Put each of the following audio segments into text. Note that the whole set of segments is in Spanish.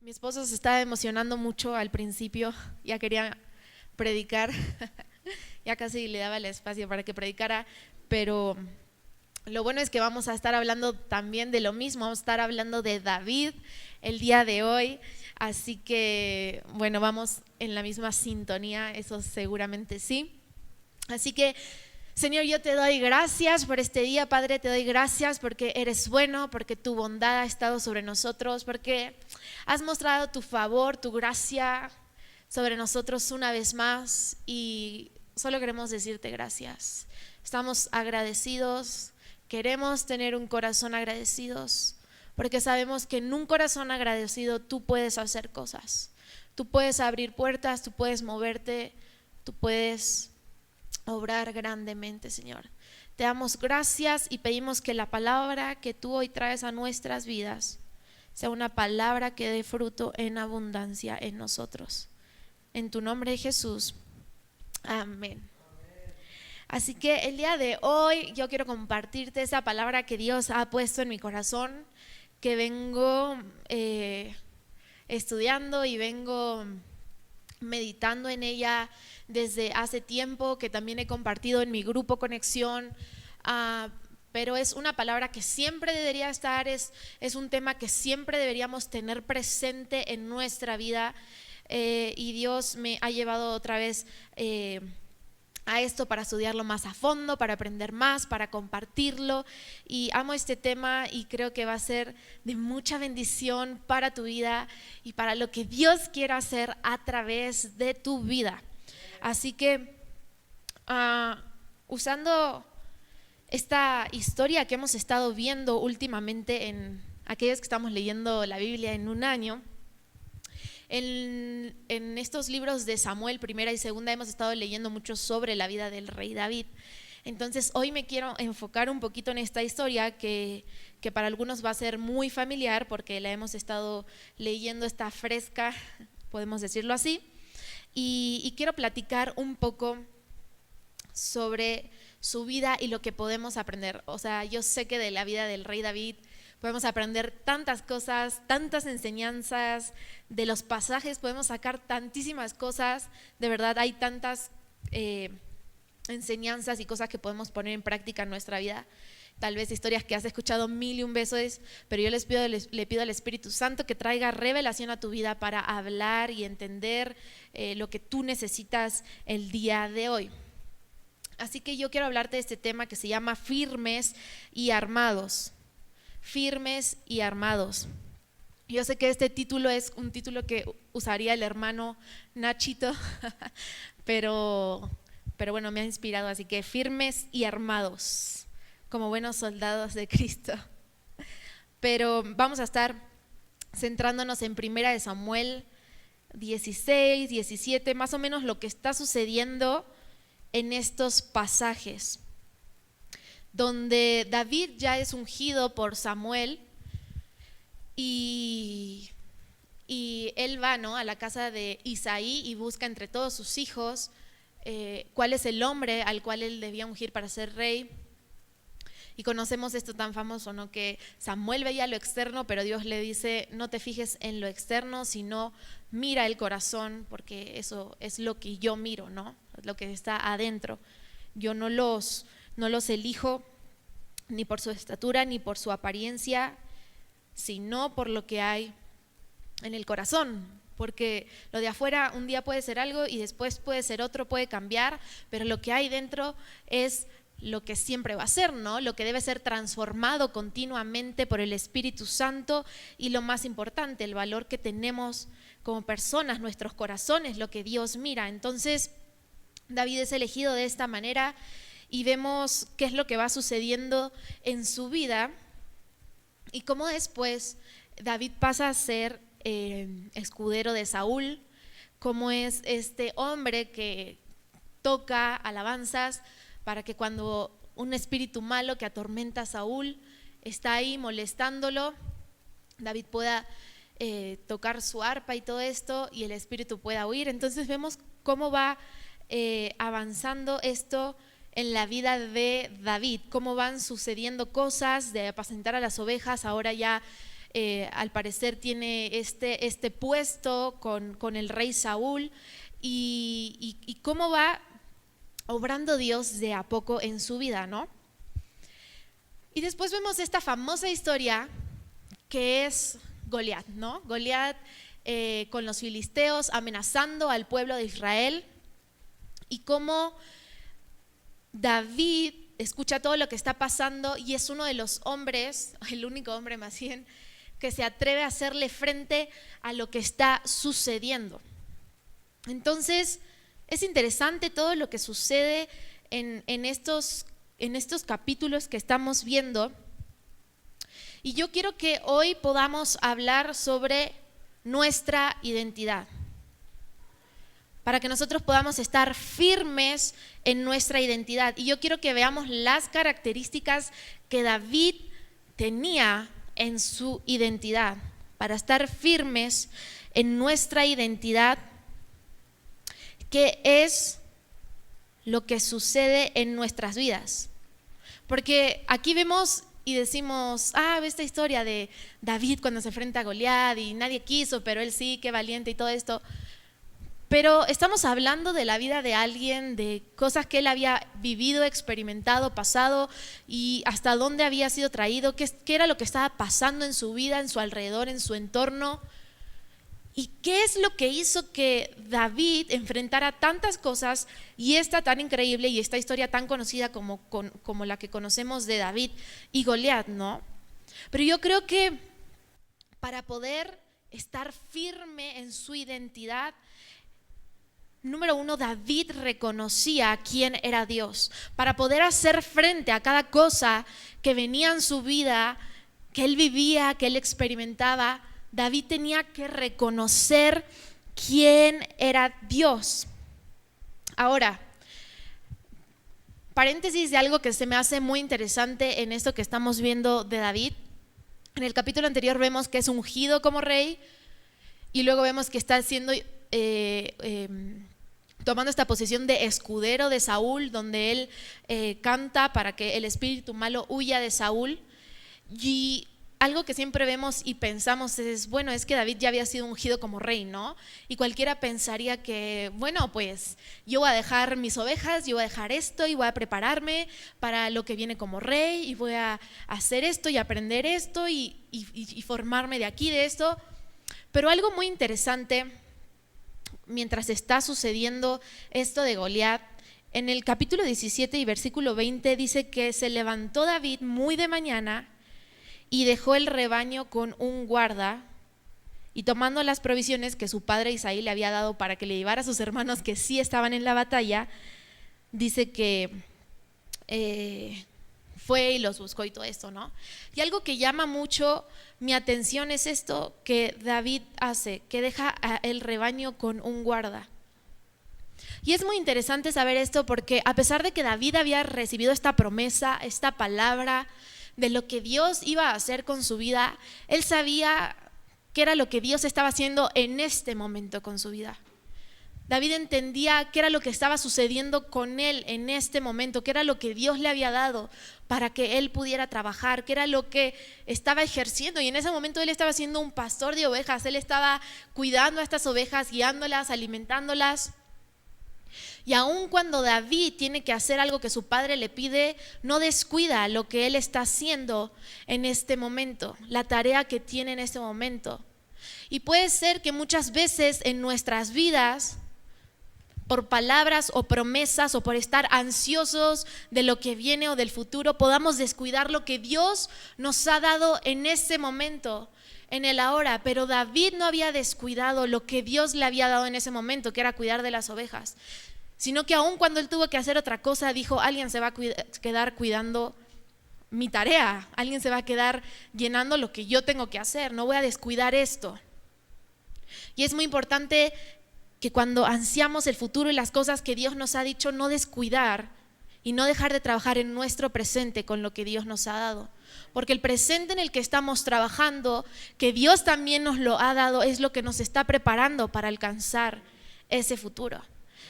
Mi esposo se estaba emocionando mucho al principio, ya quería predicar, ya casi le daba el espacio para que predicara, pero lo bueno es que vamos a estar hablando también de lo mismo, vamos a estar hablando de David el día de hoy, así que bueno, vamos en la misma sintonía, eso seguramente sí. Así que Señor, yo te doy gracias por este día, Padre, te doy gracias porque eres bueno, porque tu bondad ha estado sobre nosotros, porque has mostrado tu favor, tu gracia sobre nosotros una vez más y solo queremos decirte gracias. Estamos agradecidos, queremos tener un corazón agradecidos, porque sabemos que en un corazón agradecido tú puedes hacer cosas, tú puedes abrir puertas, tú puedes moverte, tú puedes obrar grandemente, Señor. Te damos gracias y pedimos que la palabra que tú hoy traes a nuestras vidas sea una palabra que dé fruto en abundancia en nosotros. En tu nombre, Jesús. Amén. Así que el día de hoy yo quiero compartirte esa palabra que Dios ha puesto en mi corazón, que vengo estudiando y vengo meditando en ella desde hace tiempo, que también he compartido en mi grupo Conexión, pero es una palabra que siempre debería estar, es un tema que siempre deberíamos tener presente en nuestra vida, y Dios me ha llevado otra vez a esto para estudiarlo más a fondo, para aprender más, para compartirlo, y amo este tema y creo que va a ser de mucha bendición para tu vida y para lo que Dios quiera hacer a través de tu vida. Así que usando esta historia que hemos estado viendo últimamente en aquellos que estamos leyendo la Biblia en un año, en estos libros de Samuel, primera y segunda, hemos estado leyendo mucho sobre la vida del rey David. Entonces hoy me quiero enfocar un poquito en esta historia que para algunos va a ser muy familiar porque la hemos estado leyendo, está fresca, podemos decirlo así, y quiero platicar un poco sobre su vida y lo que podemos aprender. O sea, yo sé que de la vida del rey David podemos aprender tantas cosas, tantas enseñanzas, de los pasajes podemos sacar tantísimas cosas, de verdad hay tantas enseñanzas y cosas que podemos poner en práctica en nuestra vida. Tal vez historias que has escuchado 1001 veces, pero yo le pido al Espíritu Santo que traiga revelación a tu vida para hablar y entender lo que tú necesitas el día de hoy. Así que yo quiero hablarte de este tema que se llama firmes y armados. Firmes y armados. Yo sé que este título es un título que usaría el hermano Nachito, pero bueno, me ha inspirado, así que firmes y armados, como buenos soldados de Cristo. Pero vamos a estar centrándonos en Primera de Samuel 16, 17, más o menos lo que está sucediendo en estos pasajes, donde David ya es ungido por Samuel y él va, ¿no?, a la casa de Isaí y busca entre todos sus hijos cuál es el hombre al cual él debía ungir para ser rey. Y conocemos esto tan famoso, ¿no?, que Samuel veía lo externo, pero Dios le dice: no te fijes en lo externo, sino mira el corazón, porque eso es lo que yo miro, ¿no?, lo que está adentro. Yo no los elijo ni por su estatura ni por su apariencia, sino por lo que hay en el corazón, porque lo de afuera un día puede ser algo y después puede ser otro, puede cambiar, pero lo que hay dentro es lo que siempre va a ser, ¿no?, lo que debe ser transformado continuamente por el Espíritu Santo, y lo más importante, el valor que tenemos como personas, nuestros corazones, lo que Dios mira. Entonces David es elegido de esta manera y vemos qué es lo que va sucediendo en su vida y cómo después David pasa a ser escudero de Saúl, cómo es este hombre que toca alabanzas para que cuando un espíritu malo que atormenta a Saúl está ahí molestándolo, David pueda tocar su arpa y todo esto y el espíritu pueda huir. Entonces vemos cómo va avanzando esto en la vida de David, cómo van sucediendo cosas de apacentar a las ovejas, ahora ya al parecer tiene este puesto con el rey Saúl, y cómo va obrando Dios de a poco en su vida, ¿no? Y después vemos esta famosa historia que es Goliat, ¿no? Goliat con los filisteos amenazando al pueblo de Israel, y cómo David escucha todo lo que está pasando y es uno de los hombres, el único hombre más bien, que se atreve a hacerle frente a lo que está sucediendo. Entonces, es interesante todo lo que sucede en estos capítulos que estamos viendo. Y yo quiero que hoy podamos hablar sobre nuestra identidad, para que nosotros podamos estar firmes en nuestra identidad. Y yo quiero que veamos las características que David tenía en su identidad, para estar firmes en nuestra identidad, que es lo que sucede en nuestras vidas. Porque aquí vemos y decimos, esta historia de David cuando se enfrenta a Goliat y nadie quiso, pero él sí, qué valiente y todo esto. Pero estamos hablando de la vida de alguien, de cosas que él había vivido, experimentado, pasado, y hasta dónde había sido traído, qué era lo que estaba pasando en su vida, en su alrededor, en su entorno. ¿Y qué es lo que hizo que David enfrentara tantas cosas y esta tan increíble y esta historia tan conocida como la que conocemos de David y Goliat, ¿no? Pero yo creo que para poder estar firme en su identidad, número uno, David reconocía quién era Dios. Para poder hacer frente a cada cosa que venía en su vida, que él vivía, que él experimentaba, David tenía que reconocer quién era Dios. Ahora, paréntesis de algo que se me hace muy interesante en esto que estamos viendo de David. En el capítulo anterior vemos que es ungido como rey, y luego vemos que está siendo tomando esta posición de escudero de Saúl, donde él canta para que el espíritu malo huya de Saúl. Y algo que siempre vemos y pensamos es, bueno, es que David ya había sido ungido como rey, ¿no? Y cualquiera pensaría que, bueno, pues yo voy a dejar mis ovejas, yo voy a dejar esto y voy a prepararme para lo que viene como rey, y voy a hacer esto y aprender esto y formarme de aquí, de esto. Pero algo muy interesante, mientras está sucediendo esto de Goliat, en el capítulo 17 y versículo 20 dice que se levantó David muy de mañana y dejó el rebaño con un guarda, y tomando las provisiones que su padre Isaí le había dado para que le llevara a sus hermanos que sí estaban en la batalla, dice que fue y los buscó y todo esto, ¿no? Y algo que llama mucho mi atención es esto que David hace, que deja el rebaño con un guarda. Y es muy interesante saber esto, porque a pesar de que David había recibido esta promesa, esta palabra de lo que Dios iba a hacer con su vida, él sabía qué era lo que Dios estaba haciendo en este momento con su vida. David entendía qué era lo que estaba sucediendo con él en este momento, qué era lo que Dios le había dado para que él pudiera trabajar, qué era lo que estaba ejerciendo. Y en ese momento él estaba siendo un pastor de ovejas, él estaba cuidando a estas ovejas, guiándolas, alimentándolas. Y aun cuando David tiene que hacer algo que su padre le pide, no descuida lo que él está haciendo en este momento, la tarea que tiene en este momento. Y puede ser que muchas veces en nuestras vidas, por palabras o promesas o por estar ansiosos de lo que viene o del futuro, podamos descuidar lo que Dios nos ha dado en ese momento, en el ahora. Pero David no había descuidado lo que Dios le había dado en ese momento, que era cuidar de las ovejas, sino que aun cuando él tuvo que hacer otra cosa, dijo, alguien se va a quedar cuidando mi tarea, alguien se va a quedar llenando lo que yo tengo que hacer, no voy a descuidar esto. Y es muy importante que cuando ansiamos el futuro y las cosas que Dios nos ha dicho, no descuidar y no dejar de trabajar en nuestro presente con lo que Dios nos ha dado. Porque el presente en el que estamos trabajando, que Dios también nos lo ha dado, es lo que nos está preparando para alcanzar ese futuro.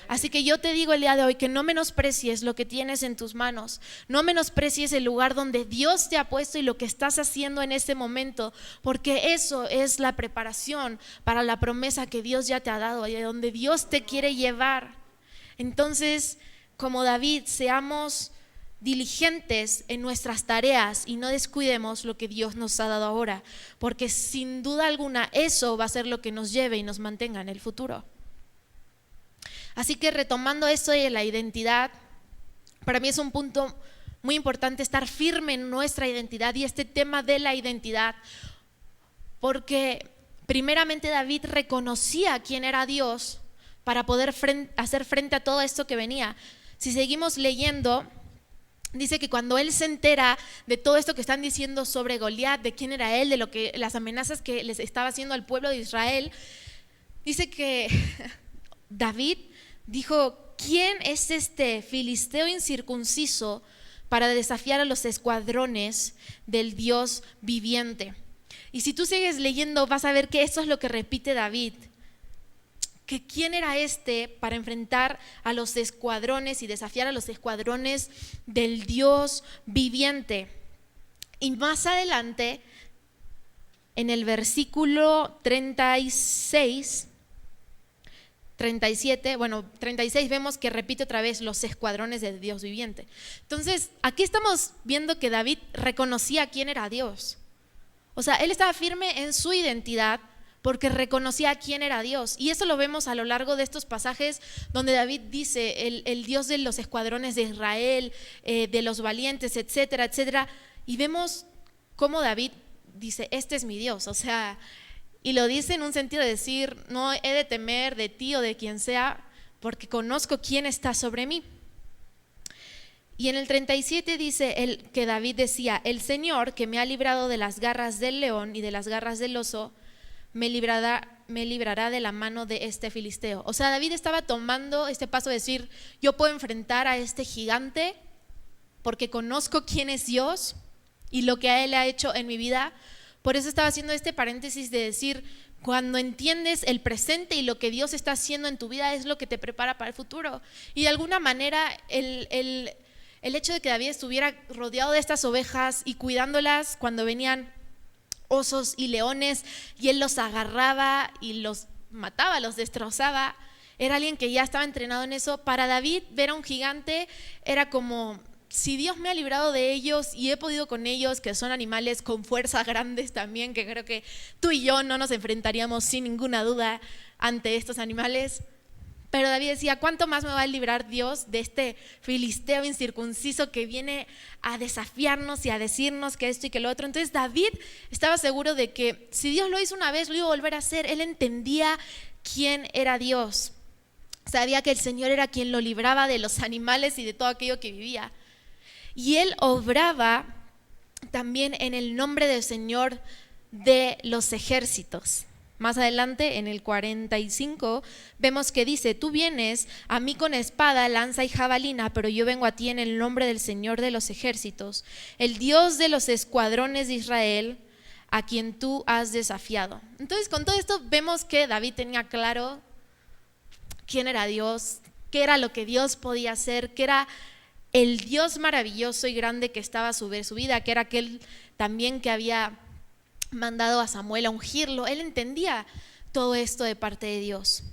Así que yo te digo el día de hoy que no menosprecies lo que tienes en tus manos, no menosprecies el lugar donde Dios te ha puesto y lo que estás haciendo en este momento, porque eso es la preparación para la promesa que Dios ya te ha dado y a donde Dios te quiere llevar. Entonces, como David, seamos diligentes en nuestras tareas y no descuidemos lo que Dios nos ha dado ahora, porque sin duda alguna eso va a ser lo que nos lleve y nos mantenga en el futuro. Así que retomando esto de la identidad, para mí es un punto muy importante estar firme en nuestra identidad y este tema de la identidad, porque primeramente David reconocía quién era Dios para poder hacer frente a todo esto que venía. Si seguimos leyendo, dice que cuando él se entera de todo esto que están diciendo sobre Goliat, de quién era él, de lo que las amenazas que les estaba haciendo al pueblo de Israel, dice que David dijo: ¿quién es este filisteo incircunciso para desafiar a los escuadrones del Dios viviente? Y si tú sigues leyendo vas a ver que eso es lo que repite David, que quién era este para enfrentar a los escuadrones y desafiar a los escuadrones del Dios viviente. Y más adelante, en el versículo 36, 37, 36 vemos que repite otra vez los escuadrones del Dios viviente. Entonces, aquí estamos viendo que David reconocía quién era Dios. O sea, él estaba firme en su identidad porque reconocía quién era Dios. Y eso lo vemos a lo largo de estos pasajes donde David dice, el Dios de los escuadrones de Israel, de los valientes, etcétera, etcétera. Y vemos cómo David dice, este es mi Dios. O sea, y lo dice en un sentido de decir, no he de temer de ti o de quien sea, porque conozco quién está sobre mí. Y en el 37 dice que David decía, el Señor que me ha librado de las garras del león y de las garras del oso, me librará de la mano de este filisteo. O sea, David estaba tomando este paso de decir, yo puedo enfrentar a este gigante porque conozco quién es Dios y lo que a él ha hecho en mi vida. Por eso estaba haciendo este paréntesis de decir, cuando entiendes el presente y lo que Dios está haciendo en tu vida es lo que te prepara para el futuro. Y de alguna manera el hecho de que David estuviera rodeado de estas ovejas y cuidándolas cuando venían osos y leones y él los agarraba y los mataba, los destrozaba, era alguien que ya estaba entrenado en eso. Para David ver a un gigante era como, si Dios me ha librado de ellos y he podido con ellos, que son animales con fuerzas grandes también, que creo que tú y yo no nos enfrentaríamos sin ninguna duda ante estos animales. Pero David decía, ¿cuánto más me va a librar Dios de este filisteo incircunciso que viene a desafiarnos y a decirnos que esto y que lo otro? Entonces David estaba seguro de que si Dios lo hizo una vez, lo iba a volver a hacer. Él entendía quién era Dios. Sabía que el Señor era quien lo libraba de los animales y de todo aquello que vivía. Y él obraba también en el nombre del Señor de los ejércitos. Más adelante, en el 45, vemos que dice, tú vienes a mí con espada, lanza y jabalina, pero yo vengo a ti en el nombre del Señor de los ejércitos, el Dios de los escuadrones de Israel, a quien tú has desafiado. Entonces, con todo esto vemos que David tenía claro quién era Dios, qué era lo que Dios podía hacer, que era el Dios maravilloso y grande que estaba sobre su vida, que era aquel también que había mandado a Samuel a ungirlo. Él entendía todo esto de parte de Dios.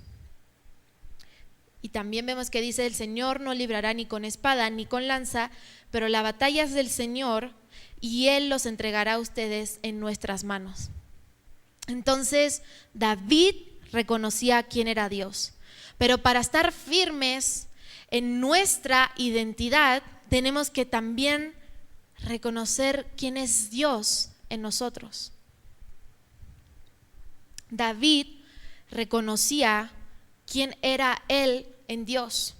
Y también vemos que dice, el Señor no librará ni con espada ni con lanza, pero la batalla es del Señor y Él los entregará a ustedes en nuestras manos. Entonces David reconocía quién era Dios, pero para estar firmes en nuestra identidad tenemos que también reconocer quién es Dios en nosotros. David reconocía quién era él en Dios.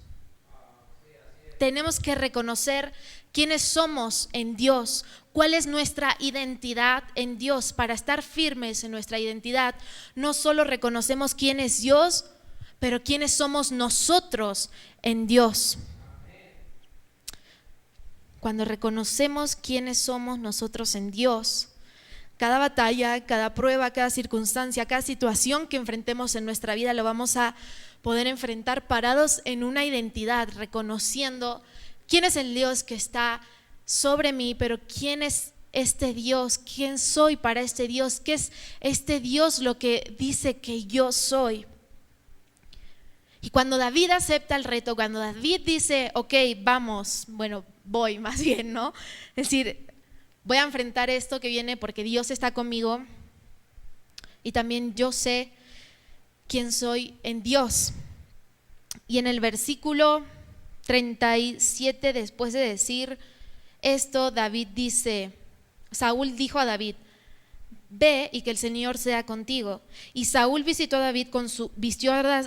Tenemos que reconocer quiénes somos en Dios, cuál es nuestra identidad en Dios. Para estar firmes en nuestra identidad, no solo reconocemos quién es Dios, pero quiénes somos nosotros en Dios. Cuando reconocemos quiénes somos nosotros en Dios, cada batalla, cada prueba, cada circunstancia, cada situación que enfrentemos en nuestra vida lo vamos a poder enfrentar parados en una identidad, reconociendo quién es el Dios que está sobre mí, pero quién es este Dios, quién soy para este Dios, qué es este Dios lo que dice que yo soy. Y cuando David acepta el reto, cuando David dice, ok, vamos, bueno, voy más bien, ¿no? Es decir, voy a enfrentar esto que viene porque Dios está conmigo y también yo sé quién soy en Dios. Y en el versículo 37, después de decir esto, David dice, Saúl dijo a David, ve y que el Señor sea contigo. Y Saúl vistió a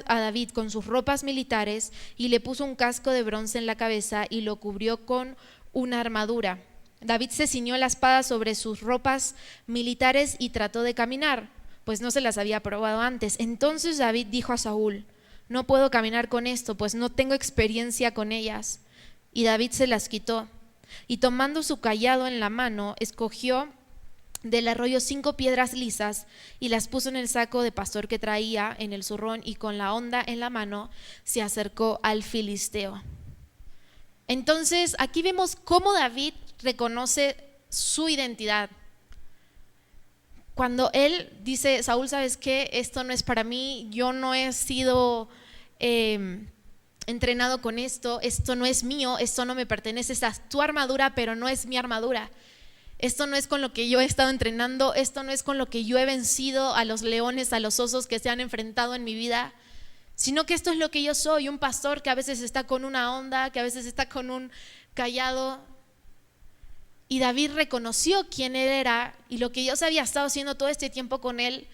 David con sus ropas militares y le puso un casco de bronce en la cabeza y lo cubrió con una armadura. David se ciñó la espada sobre sus ropas militares y trató de caminar, pues no se las había probado antes. Entonces David dijo a Saúl, no puedo caminar con esto, pues no tengo experiencia con ellas. Y David se las quitó. Y tomando su cayado en la mano, escogió del arroyo 5 piedras lisas y las puso en el saco de pastor que traía en el zurrón, y con la honda en la mano se acercó al filisteo. Entonces aquí vemos cómo David reconoce su identidad. Cuando él dice, Saúl, ¿sabes qué? Esto no es para mí, yo no he sido entrenado con esto no es mío, esto no me pertenece, esta es tu armadura, pero no es mi armadura. Esto no es con lo que yo he estado entrenando, esto no es con lo que yo he vencido a los leones, a los osos que se han enfrentado en mi vida, sino que esto es lo que yo soy, un pastor que a veces está con una honda, que a veces está con un cayado. Y David reconoció quién él era y lo que Dios había estado haciendo todo este tiempo con él,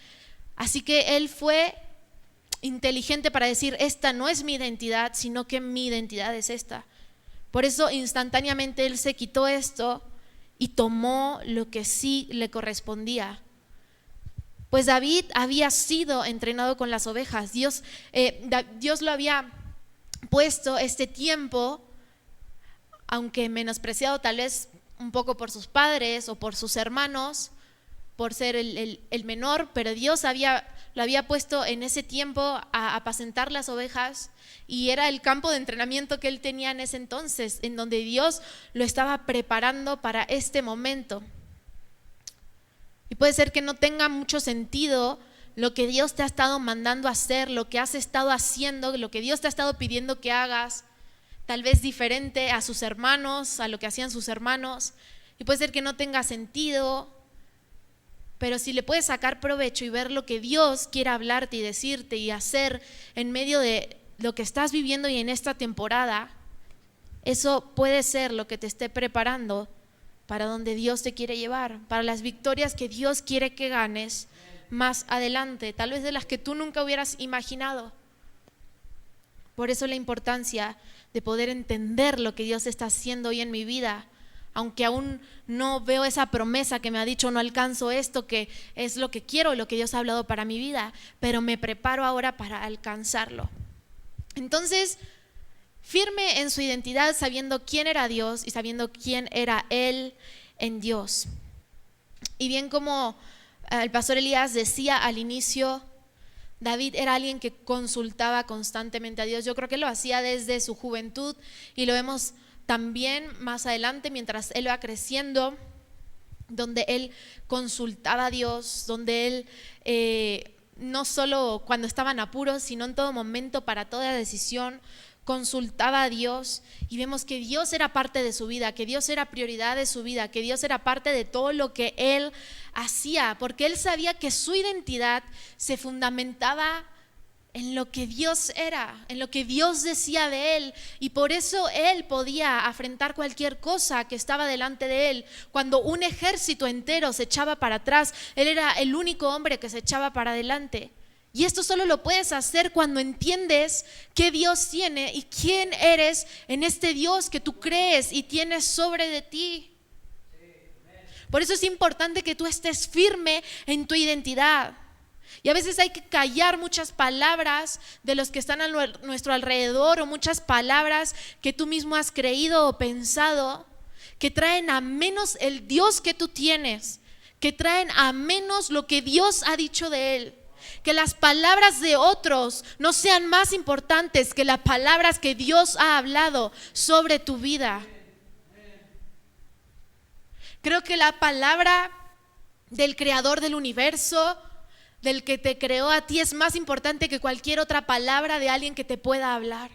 así que él fue inteligente para decir, esta no es mi identidad, sino que mi identidad es esta. Por eso instantáneamente él se quitó esto y tomó lo que sí le correspondía. Pues David había sido entrenado con las ovejas. Dios lo había puesto este tiempo, aunque menospreciado tal vez un poco por sus padres o por sus hermanos, por ser el menor, pero Dios lo había puesto en ese tiempo a apacentar las ovejas, y era el campo de entrenamiento que él tenía en ese entonces, en donde Dios lo estaba preparando para este momento. Y puede ser que no tenga mucho sentido lo que Dios te ha estado mandando a hacer, lo que has estado haciendo, lo que Dios te ha estado pidiendo que hagas, tal vez diferente a sus hermanos, a lo que hacían sus hermanos, y puede ser que no tenga sentido. Pero si le puedes sacar provecho y ver lo que Dios quiere hablarte y decirte y hacer en medio de lo que estás viviendo y en esta temporada, eso puede ser lo que te esté preparando para donde Dios te quiere llevar, para las victorias que Dios quiere que ganes más adelante, tal vez de las que tú nunca hubieras imaginado. Por eso la importancia de poder entender lo que Dios está haciendo hoy en mi vida. Aunque aún no veo esa promesa que me ha dicho, no alcanzo esto que es lo que quiero, lo que Dios ha hablado para mi vida, pero me preparo ahora para alcanzarlo. Entonces, firme en su identidad, sabiendo quién era Dios y sabiendo quién era Él en Dios. Y bien como el pastor Elías decía al inicio, David era alguien que consultaba constantemente a Dios. Yo creo que lo hacía desde su juventud y lo vemos también más adelante mientras él va creciendo, donde él consultaba a Dios, donde él no solo cuando estaba en apuros, sino en todo momento, para toda decisión, consultaba a Dios. Y vemos que Dios era parte de su vida, que Dios era prioridad de su vida, que Dios era parte de todo lo que él hacía, porque él sabía que su identidad se fundamentaba en lo que Dios era, en lo que Dios decía de él, y por eso él podía afrontar cualquier cosa que estaba delante de él. Cuando un ejército entero se echaba para atrás, él era el único hombre que se echaba para adelante. Y esto solo lo puedes hacer cuando entiendes qué Dios tiene y quién eres en este Dios que tú crees y tienes sobre de ti. Por eso es importante que tú estés firme en tu identidad. Y a veces hay que callar muchas palabras de los que están a nuestro alrededor, o muchas palabras que tú mismo has creído o pensado, que traen a menos el Dios que tú tienes, que traen a menos lo que Dios ha dicho de él. Que las palabras de otros no sean más importantes que las palabras que Dios ha hablado sobre tu vida. Creo que la palabra del creador del universo, del que te creó a ti, es más importante que cualquier otra palabra de alguien que te pueda hablar.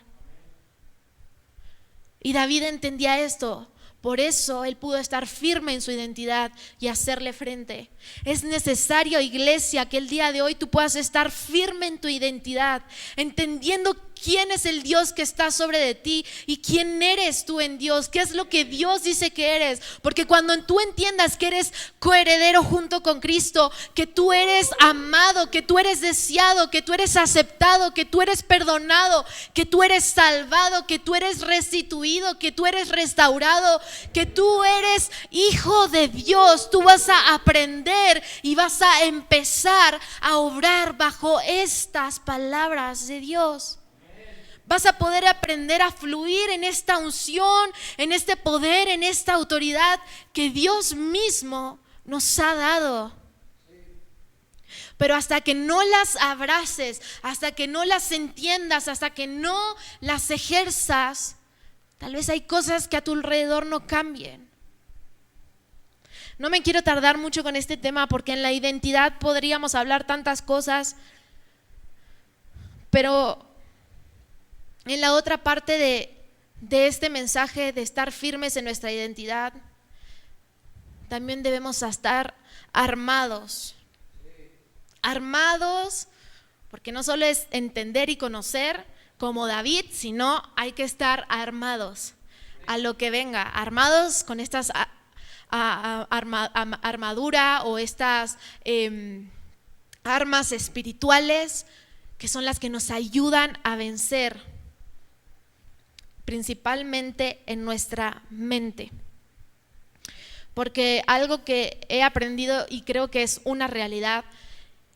Y David entendía esto. Por eso él pudo estar firme en su identidad y hacerle frente. Es necesario, iglesia, que el día de hoy tú puedas estar firme en tu identidad, entendiendo quién es el Dios que está sobre de ti y quién eres tú en Dios, qué es lo que Dios dice que eres. Porque cuando tú entiendas que eres coheredero junto con Cristo, que tú eres amado, que tú eres deseado, que tú eres aceptado, que tú eres perdonado, que tú eres salvado, que tú eres restituido, que tú eres restaurado, que tú eres hijo de Dios, tú vas a aprender y vas a empezar a obrar bajo estas palabras de Dios. Vas a poder aprender a fluir en esta unción, en este poder, en esta autoridad que Dios mismo nos ha dado. Pero hasta que no las abraces, hasta que no las entiendas, hasta que no las ejerzas, tal vez hay cosas que a tu alrededor no cambien. No me quiero tardar mucho con este tema porque en la identidad podríamos hablar tantas cosas, pero en la otra parte de este mensaje de estar firmes en nuestra identidad, también debemos estar armados. Armados, porque no solo es entender y conocer como David, sino hay que estar armados a lo que venga, armados con estas armadura o estas armas espirituales que son las que nos ayudan a vencer, principalmente en nuestra mente. Porque algo que he aprendido y creo que es una realidad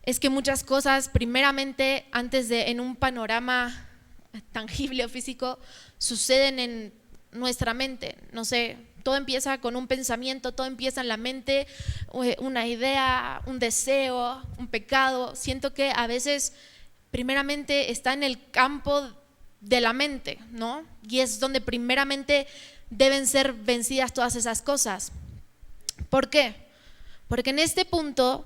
es que muchas cosas, primeramente, antes de en un panorama tangible o físico, suceden en nuestra mente. No sé, todo empieza con un pensamiento, todo empieza en la mente, una idea, un deseo, un pecado. Siento que a veces, primeramente, está en el campo de la mente, ¿no? Y es donde primeramente deben ser vencidas todas esas cosas. ¿Por qué? Porque en este punto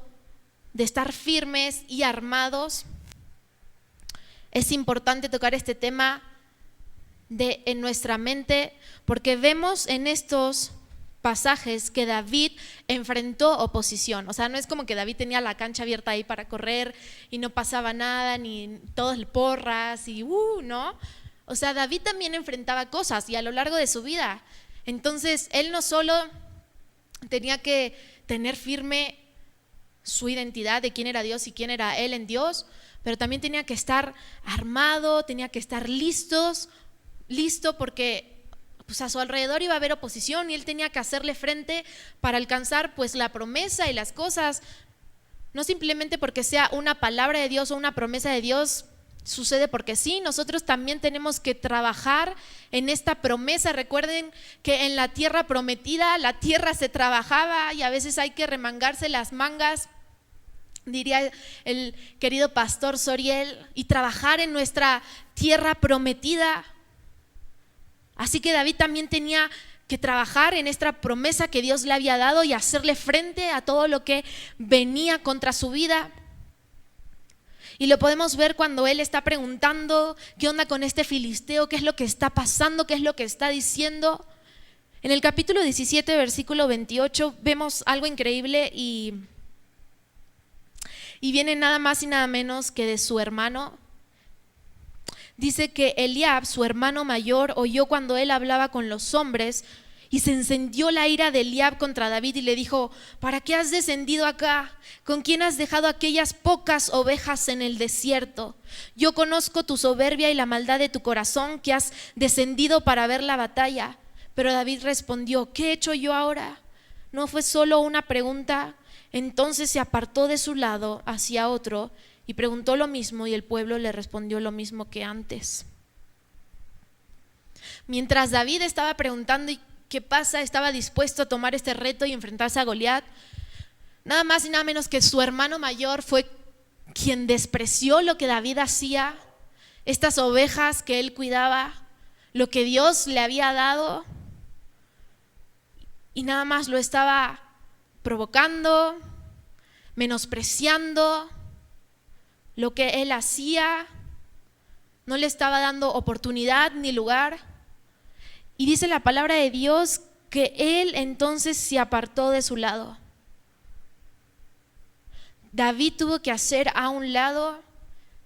de estar firmes y armados, es importante tocar este tema en nuestra mente, porque vemos en estos pasajes que David enfrentó oposición. O sea, no es como que David tenía la cancha abierta ahí para correr y no pasaba nada, ni todos porras y ¿no? O sea, David también enfrentaba cosas y a lo largo de su vida. Entonces, él no solo tenía que tener firme su identidad de quién era Dios y quién era él en Dios, pero también tenía que estar armado, tenía que estar listo porque pues a su alrededor iba a haber oposición y él tenía que hacerle frente para alcanzar pues la promesa y las cosas. No simplemente porque sea una palabra de Dios o una promesa de Dios sucede porque sí, nosotros también tenemos que trabajar en esta promesa. Recuerden que en la tierra prometida, la tierra se trabajaba y a veces hay que remangarse las mangas, diría el querido pastor Soriel, y trabajar en nuestra tierra prometida. Así que David también tenía que trabajar en esta promesa que Dios le había dado y hacerle frente a todo lo que venía contra su vida. Y lo podemos ver cuando él está preguntando qué onda con este filisteo, qué es lo que está pasando, qué es lo que está diciendo. En el capítulo 17, versículo 28, vemos algo increíble y viene nada más y nada menos que de su hermano. Dice que Eliab, su hermano mayor, oyó cuando él hablaba con los hombres y se encendió la ira de Eliab contra David y le dijo: ¿para qué has descendido acá? ¿Con quién has dejado aquellas pocas ovejas en el desierto? Yo conozco tu soberbia y la maldad de tu corazón, que has descendido para ver la batalla. Pero David respondió: ¿qué he hecho yo ahora? No fue solo una pregunta. Entonces se apartó de su lado hacia otro y preguntó lo mismo, y el pueblo le respondió lo mismo que antes. Mientras David estaba preguntando ¿y qué pasa?, estaba dispuesto a tomar este reto y enfrentarse a Goliat, nada más y nada menos que su hermano mayor fue quien despreció lo que David hacía, estas ovejas que él cuidaba, lo que Dios le había dado, y nada más lo estaba provocando, menospreciando lo que él hacía, no le estaba dando oportunidad ni lugar. Y dice la palabra de Dios que él entonces se apartó de su lado. David tuvo que hacer a un lado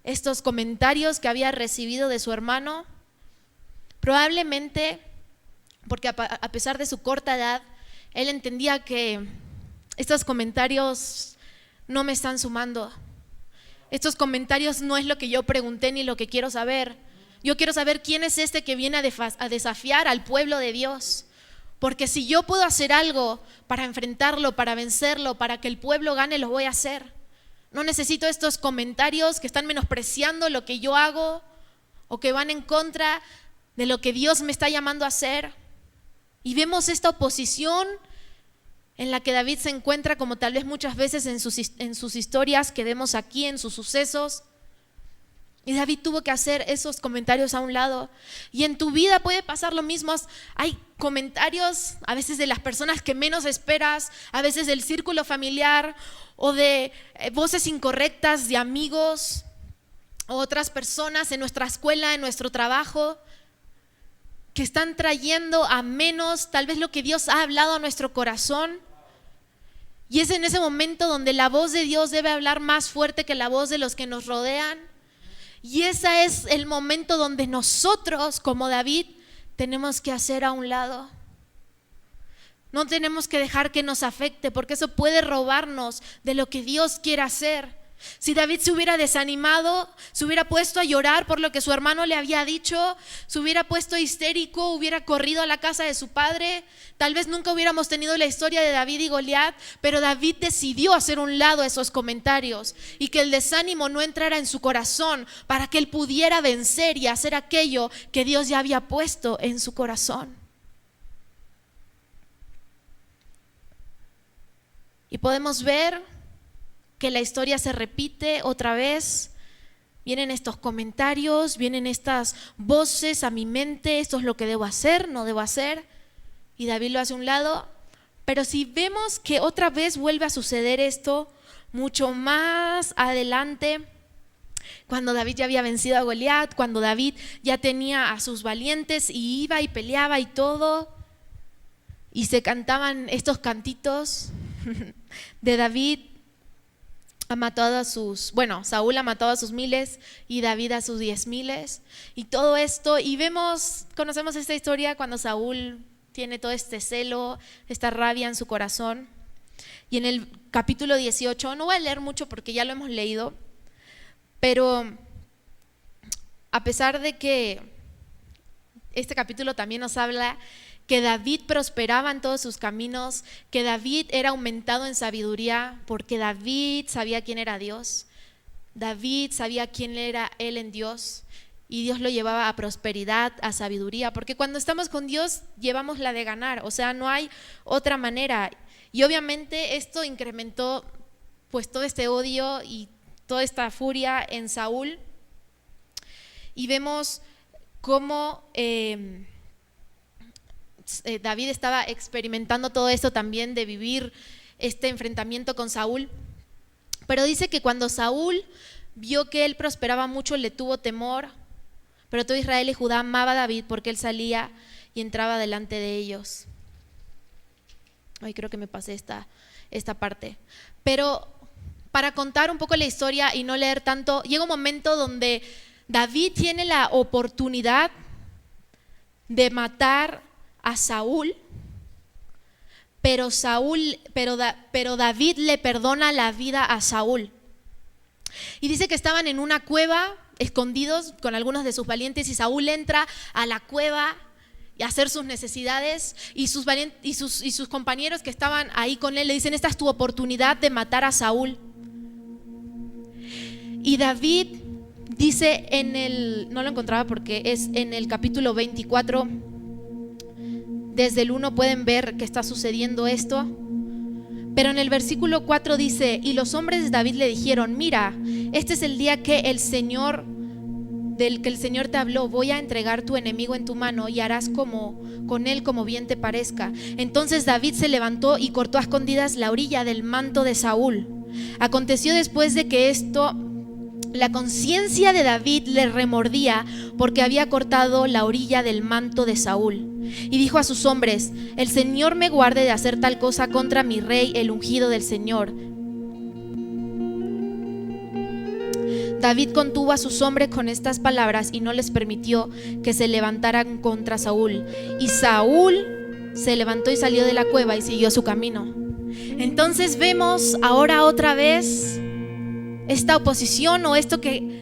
estos comentarios que había recibido de su hermano, probablemente porque a pesar de su corta edad, él entendía que estos comentarios no me están sumando. Estos comentarios no es lo que yo pregunté ni lo que quiero saber. Yo quiero saber quién es este que viene a desafiar al pueblo de Dios. Porque si yo puedo hacer algo para enfrentarlo, para vencerlo, para que el pueblo gane, lo voy a hacer. No necesito estos comentarios que están menospreciando lo que yo hago o que van en contra de lo que Dios me está llamando a hacer. Y vemos esta oposición en la que David se encuentra, como tal vez muchas veces en sus historias que vemos aquí, en sus sucesos. Y David tuvo que hacer esos comentarios a un lado. Y en tu vida puede pasar lo mismo. Hay comentarios a veces de las personas que menos esperas, a veces del círculo familiar o de voces incorrectas de amigos o otras personas en nuestra escuela, en nuestro trabajo, que están trayendo a menos tal vez lo que Dios ha hablado a nuestro corazón. Y es en ese momento donde la voz de Dios debe hablar más fuerte que la voz de los que nos rodean. Y ese es el momento donde nosotros, como David, tenemos que hacer a un lado. No tenemos que dejar que nos afecte, porque eso puede robarnos de lo que Dios quiere hacer. Si David se hubiera desanimado, se hubiera puesto a llorar por lo que su hermano le había dicho, se hubiera puesto histérico, hubiera corrido a la casa de su padre, tal vez nunca hubiéramos tenido la historia de David y Goliat, pero David decidió hacer un lado esos comentarios y que el desánimo no entrara en su corazón para que él pudiera vencer y hacer aquello que Dios ya había puesto en su corazón. Y podemos ver que la historia se repite otra vez. Vienen estos comentarios, vienen estas voces a mi mente, esto es lo que debo hacer, no debo hacer, y David lo hace a un lado. Pero si vemos que otra vez vuelve a suceder esto, mucho más adelante, cuando David ya había vencido a Goliat, cuando David ya tenía a sus valientes y iba y peleaba y todo, y se cantaban estos cantitos de David, Saúl ha matado a sus miles y David a sus 10,000 y todo esto, y conocemos esta historia cuando Saúl tiene todo este celo, esta rabia en su corazón. Y en el capítulo 18, no voy a leer mucho porque ya lo hemos leído, pero a pesar de que este capítulo también nos habla que David prosperaba en todos sus caminos, que David era aumentado en sabiduría, porque David sabía quién era Dios, David sabía quién era él en Dios, y Dios lo llevaba a prosperidad, a sabiduría, porque cuando estamos con Dios llevamos la de ganar, o sea, no hay otra manera. Y obviamente esto incrementó pues todo este odio y toda esta furia en Saúl, y vemos cómo David estaba experimentando todo esto también de vivir este enfrentamiento con Saúl. Pero dice que cuando Saúl vio que él prosperaba mucho, le tuvo temor, pero todo Israel y Judá amaba a David porque él salía y entraba delante de ellos. Ay, creo que me pasé esta parte. Pero para contar un poco la historia y no leer tanto, llega un momento donde David tiene la oportunidad de matar a Saúl, pero David le perdona la vida a Saúl. Y dice que estaban en una cueva escondidos con algunos de sus valientes, y Saúl entra a la cueva y a hacer sus necesidades, y sus compañeros que estaban ahí con él le dicen: esta es tu oportunidad de matar a Saúl. Y David dice no lo encontraba porque es en el capítulo 24, desde el 1 pueden ver que está sucediendo esto, Pero en el versículo 4 dice: y los hombres de David le dijeron: mira, este es el día que el Señor te habló. Voy a entregar tu enemigo en tu mano y harás con él como bien te parezca. Entonces David se levantó y cortó a escondidas la orilla del manto de Saúl. Aconteció después de que esto, la conciencia de David le remordía porque había cortado la orilla del manto de Saúl. Y dijo a sus hombres: el Señor me guarde de hacer tal cosa contra mi rey, el ungido del Señor. David contuvo a sus hombres con estas palabras y no les permitió que se levantaran contra Saúl. Y Saúl se levantó y salió de la cueva y siguió su camino. Entonces vemos ahora otra vez esta oposición, o esto que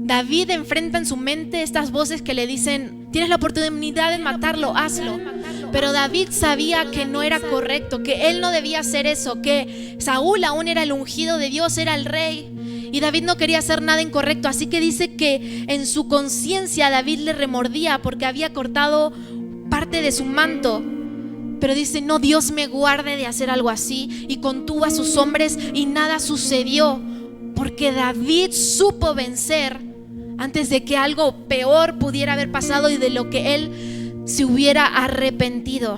David enfrenta en su mente, estas voces que le dicen: tienes la oportunidad de matarlo, hazlo. Pero David sabía que no era correcto, que él no debía hacer eso, que Saúl aún era el ungido de Dios, era el rey, y David no quería hacer nada incorrecto. Así que dice que en su conciencia David le remordía porque había cortado parte de su manto. Pero dice: no, Dios me guarde de hacer algo así. Y contuvo a sus hombres y nada sucedió, porque David supo vencer antes de que algo peor pudiera haber pasado y de lo que él se hubiera arrepentido.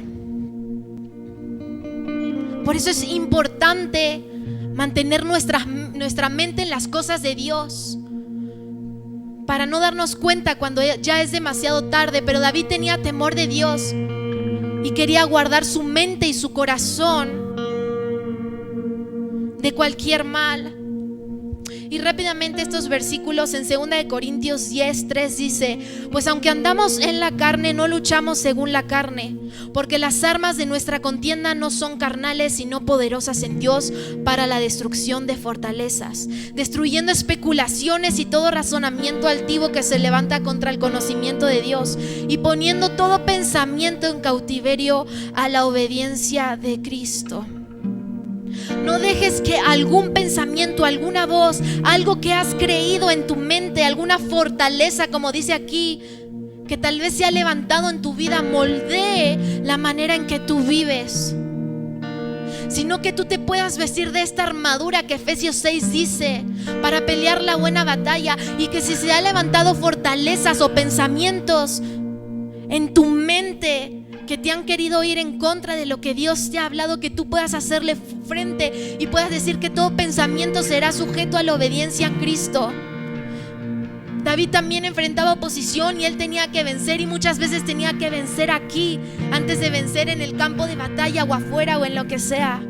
Por eso es importante mantener nuestra mente en las cosas de Dios, para no darnos cuenta cuando ya es demasiado tarde. Pero David tenía temor de Dios y quería guardar su mente y su corazón de cualquier mal. Y rápidamente estos versículos en 2 Corintios 10:3 dice: pues aunque andamos en la carne, no luchamos según la carne, porque las armas de nuestra contienda no son carnales, sino poderosas en Dios para la destrucción de fortalezas, destruyendo especulaciones y todo razonamiento altivo que se levanta contra el conocimiento de Dios, y poniendo todo pensamiento en cautiverio a la obediencia de Cristo. No dejes que algún pensamiento, alguna voz, algo que has creído en tu mente, alguna fortaleza, como dice aquí, que tal vez se ha levantado en tu vida, moldee la manera en que tú vives, sino que tú te puedas vestir de esta armadura que Efesios 6 dice, para pelear la buena batalla. Y que si se ha levantado fortalezas o pensamientos en tu mente que te han querido ir en contra de lo que Dios te ha hablado, que tú puedas hacerle frente y puedas decir que todo pensamiento será sujeto a la obediencia a Cristo. David también enfrentaba oposición y él tenía que vencer, y muchas veces tenía que vencer aquí antes de vencer en el campo de batalla o afuera o en lo que sea.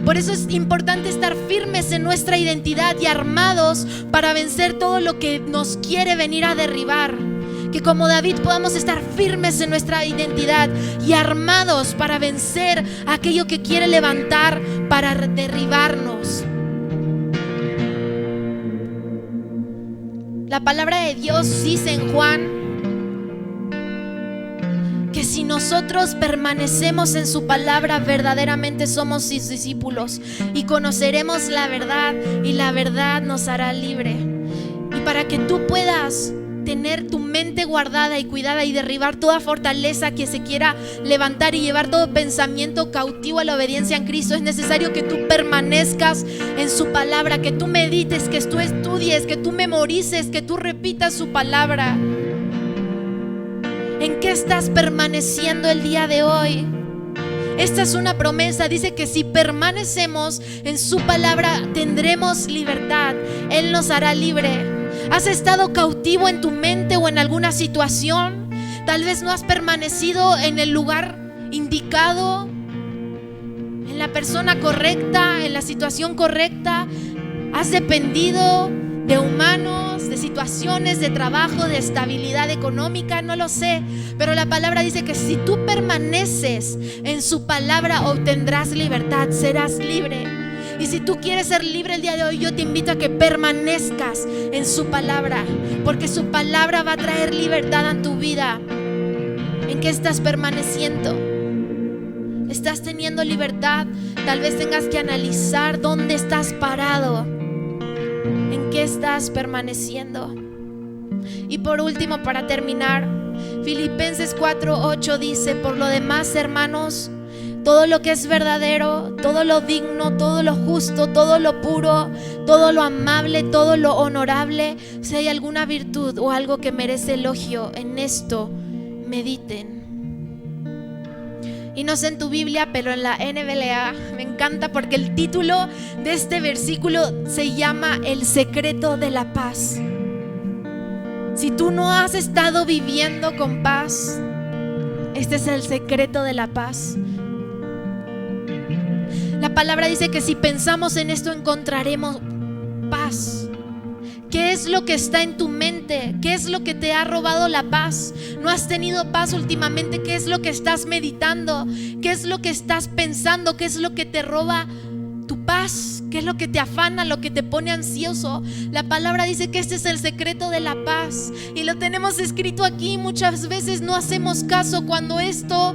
Por eso es importante estar firmes en nuestra identidad y armados para vencer todo lo que nos quiere venir a derribar. Que como David podamos estar firmes en nuestra identidad y armados para vencer aquello que quiere levantar para derribarnos. La palabra de Dios dice en Juan que si nosotros permanecemos en su palabra, verdaderamente somos sus discípulos y conoceremos la verdad, y la verdad nos hará libre. Y para que tú puedas tener tu mente guardada y cuidada y derribar toda fortaleza que se quiera levantar y llevar todo pensamiento cautivo a la obediencia en Cristo, es necesario que tú permanezcas en su palabra, que tú medites, que tú estudies, que tú memorices, que tú repitas su palabra. ¿En qué estás permaneciendo el día de hoy? Esta es una promesa, dice que si permanecemos en su palabra tendremos libertad, Él nos hará libre. ¿Has estado cautivo en tu mente o en alguna situación? Tal vez no has permanecido en el lugar indicado, en la persona correcta, en la situación correcta. Has dependido de humanos, de situaciones, de trabajo, de estabilidad económica, no lo sé. Pero la palabra dice que si tú permaneces en su palabra obtendrás libertad, serás libre. Y si tú quieres ser libre el día de hoy, yo te invito a que permanezcas en su palabra, porque su palabra va a traer libertad a tu vida. ¿En qué estás permaneciendo? ¿Estás teniendo libertad? Tal vez tengas que analizar dónde estás parado, en qué estás permaneciendo. Y por último, para terminar, Filipenses 4:8 dice: por lo demás, hermanos, todo lo que es verdadero, todo lo digno, todo lo justo, todo lo puro, todo lo amable, todo lo honorable, si hay alguna virtud o algo que merece elogio, en esto mediten. Y no sé en tu Biblia, pero en la NBLA me encanta porque el título de este versículo se llama El secreto de la paz. Si tú no has estado viviendo con paz, este es el secreto de la paz. La palabra dice que si pensamos en esto encontraremos paz. ¿Qué es lo que está en tu mente? ¿Qué es lo que te ha robado la paz? ¿No has tenido paz últimamente? ¿Qué es lo que estás meditando? ¿Qué es lo que estás pensando? ¿Qué es lo que te roba tu paz? ¿Qué es lo que te afana, lo que te pone ansioso? La palabra dice que este es el secreto de la paz y lo tenemos escrito aquí. Muchas veces no hacemos caso cuando esto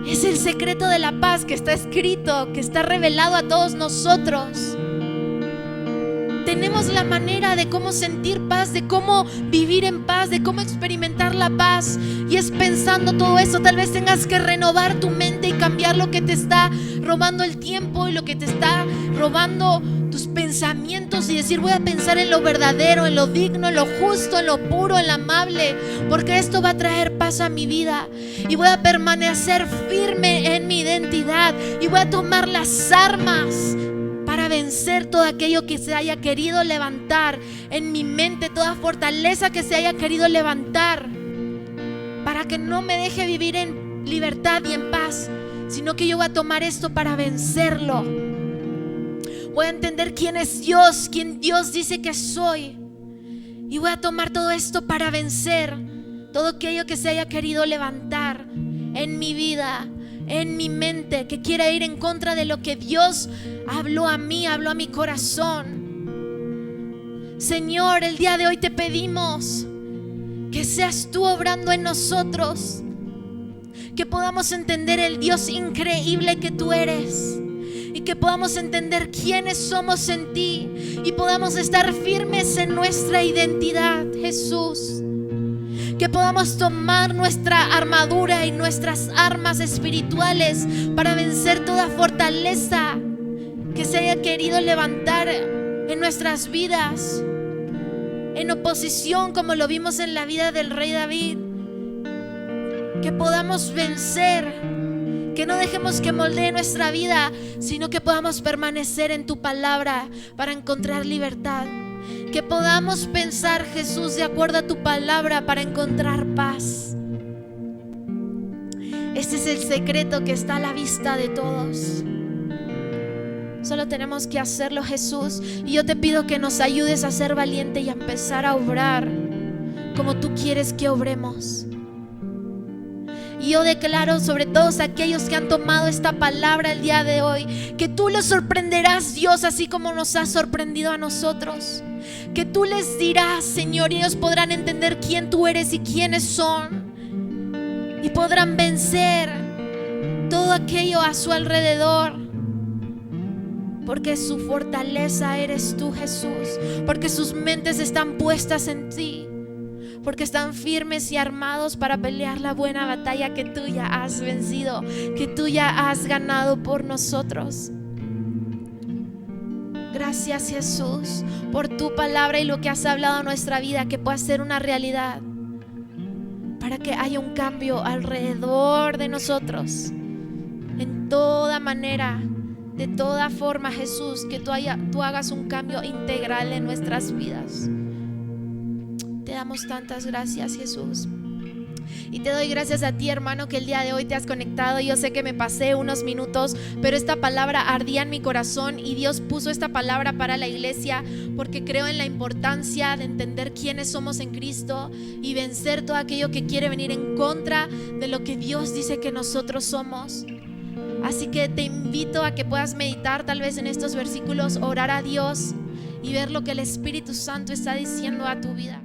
es el secreto de la paz que está escrito, que está revelado a todos nosotros. Tenemos la manera de cómo sentir paz, de cómo vivir en paz, de cómo experimentar la paz. Y es pensando todo eso. Tal vez tengas que renovar tu mente y cambiar lo que te está robando el tiempo y lo que te está robando tus pensamientos, y decir: voy a pensar en lo verdadero, en lo digno, en lo justo, en lo puro, en lo amable, porque esto va a traer paz a mi vida. Y voy a permanecer firme en mi identidad y voy a tomar las armas para vencer todo aquello que se haya querido levantar en mi mente, toda fortaleza que se haya querido levantar, para que no me deje vivir en libertad y en paz, sino que yo voy a tomar esto para vencerlo. Voy a entender quién es Dios, quién Dios dice que soy, y voy a tomar todo esto para vencer todo aquello que se haya querido levantar en mi vida, en mi mente, que quiera ir en contra de lo que Dios habló a mí, habló a mi corazón. Señor, el día de hoy te pedimos que seas tú obrando en nosotros, que podamos entender el Dios increíble que tú eres, y que podamos entender quiénes somos en ti, y podamos estar firmes en nuestra identidad, Jesús. Que podamos tomar nuestra armadura y nuestras armas espirituales para vencer toda fortaleza que se haya querido levantar en nuestras vidas, en oposición, como lo vimos en la vida del rey David. Que podamos vencer, que no dejemos que moldee nuestra vida, sino que podamos permanecer en tu palabra para encontrar libertad. Que podamos pensar, Jesús, de acuerdo a tu palabra para encontrar paz. Este es el secreto que está a la vista de todos. Solo tenemos que hacerlo, Jesús. Y yo te pido que nos ayudes a ser valiente y a empezar a obrar como tú quieres que obremos. Y yo declaro sobre todos aquellos que han tomado esta palabra el día de hoy, que tú los sorprenderás, Dios, así como nos has sorprendido a nosotros. Que tú les dirás, Señor, y ellos podrán entender quién tú eres y quiénes son, y podrán vencer todo aquello a su alrededor, porque su fortaleza eres tú, Jesús, porque sus mentes están puestas en ti, porque están firmes y armados para pelear la buena batalla que tú ya has vencido, que tú ya has ganado por nosotros. Gracias, Jesús, por tu palabra y lo que has hablado a nuestra vida, que pueda ser una realidad, para que haya un cambio alrededor de nosotros, en toda manera, de toda forma, Jesús, que tú hagas un cambio integral en nuestras vidas. Te damos tantas gracias, Jesús. Y te doy gracias a ti, hermano, que el día de hoy te has conectado. Yo sé que me pasé unos minutos, pero esta palabra ardía en mi corazón, y Dios puso esta palabra para la iglesia porque creo en la importancia de entender quiénes somos en Cristo y vencer todo aquello que quiere venir en contra de lo que Dios dice que nosotros somos. Así que te invito a que puedas meditar tal vez en estos versículos, orar a Dios y ver lo que el Espíritu Santo está diciendo a tu vida.